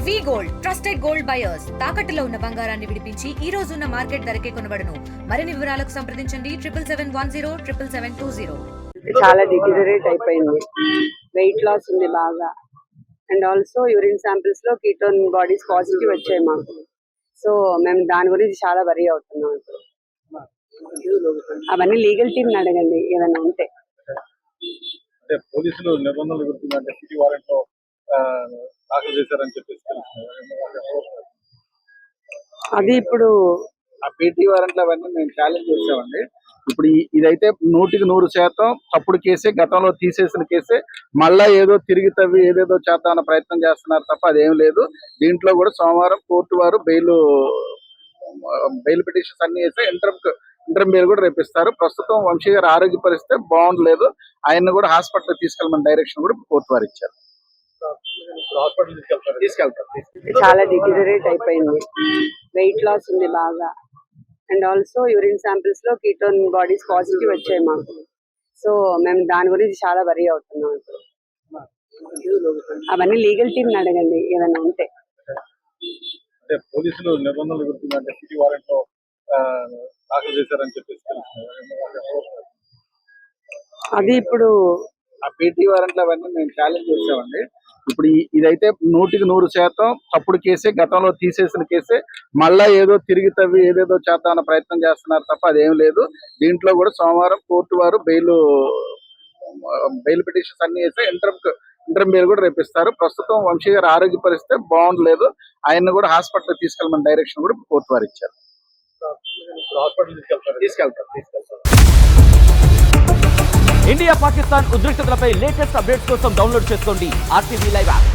వి gold trusted gold buyers తాకట్టులో ఉన్న బంగారాన్ని విడిపించి ఈ రోజు ఉన్న మార్కెట్ ధరకే కొనబడును. మరిన్ని వివరాలకు సంప్రదించండి 7710 చాలా డిటీరియరేట్ అయిపోయింది. వెయిట్ లాస్ ఉంది బాగా. అండ్ ఆల్సో యూరిన్ శాంపిల్స్ లో కీటోన్ బాడీస్ పాజిటివ్ వచ్చాయి మాకు. సో మేము దాని గురించి చాలా వరీ అవుతున్నాం ఇప్పుడు. అవన్నీ లీగల్ టీమ్ అడగండి ఏమైనా ఉంటే. పోలీసులు నిబంధనలు గుర్తుందంటే సిటీ వారెంట్ లో దాఖలు చేశారని చెప్పేసి అది ఇప్పుడు ఆ పీటీ వారెంట్లు అవన్నీ మేము ఛాలెంజ్ చేసామండి. ఇప్పుడు ఇదైతే 100% తప్పుడు కేసే, గతంలో తీసేసిన కేసే. మళ్ళా ఏదో తిరిగి తవ్వి ఏదేదో చేద్దామన్న ప్రయత్నం చేస్తున్నారు తప్ప అదేం లేదు. దీంట్లో కూడా సోమవారం కోర్టు వారు బెయిల్ పిటిషన్స్ అన్ని వేస్తే ఇంటర్మ్ బెయిల్ కూడా రేపిస్తారు. ప్రస్తుతం వంశీ గారి ఆరోగ్య పరిస్థితి బాగుండలేదు. ఆయన్ని కూడా హాస్పిటల్ తీసుకెళ్ళమని డైరెక్షన్ కూడా కోర్టు వారు ఇచ్చారు. తీసుకెళ్తారు. చాలా డిటీరియరేట్ అయిపోయింది. వెయిట్ లాస్ ఉంది బాగా. అండ్ ఆల్సో యూరిన్ శాంపిల్స్ లో కీటోన్ బాడీస్ పాజిటివ్ వచ్చాయి మాకు. సో మేము దాని గురించి చాలా వరీ అవుతున్నాం ఇప్పుడు. అవన్నీ లీగల్ టీమ్ అడగండి ఏమైనా ఉంటే. పోలీసులు నిబంధనలు గుర్తుందంటే సిటీ వారెంట్ లో దాఖలు చేశారని చెప్పేసి అది ఇప్పుడు ఆ పీటీ వారెంట్లు అవన్నీ మేము ఛాలెంజ్ చేసామండి. ఇప్పుడు ఇదైతే 100% తప్పుడు కేసే, గతంలో తీసేసిన కేసే. మళ్ళా ఏదో తిరిగి తవ్వి ఏదేదో చేద్దామన్న ప్రయత్నం చేస్తున్నారు తప్ప అదేం లేదు. దీంట్లో కూడా సోమవారం కోర్టు వారు బెయిల్ పిటిషన్స్ అన్ని వేస్తే ఇంటర్మ్ బెయిల్ కూడా రేపిస్తారు. ప్రస్తుతం వంశీ గారి ఆరోగ్య పరిస్థితి బాగుండలేదు. ఆయన్ని కూడా హాస్పిటల్ తీసుకెళ్ళమని డైరెక్షన్ కూడా కోర్టు వారు ఇచ్చారు. తీసుకెళ్తారు. ఇండియా పాకిస్తాన్ ఉద్రిక్తతలపై లేటెస్ట్ అప్డేట్స్ కోసం డౌన్లోడ్ చేసుకోండి RTV లైవ్ యాప్.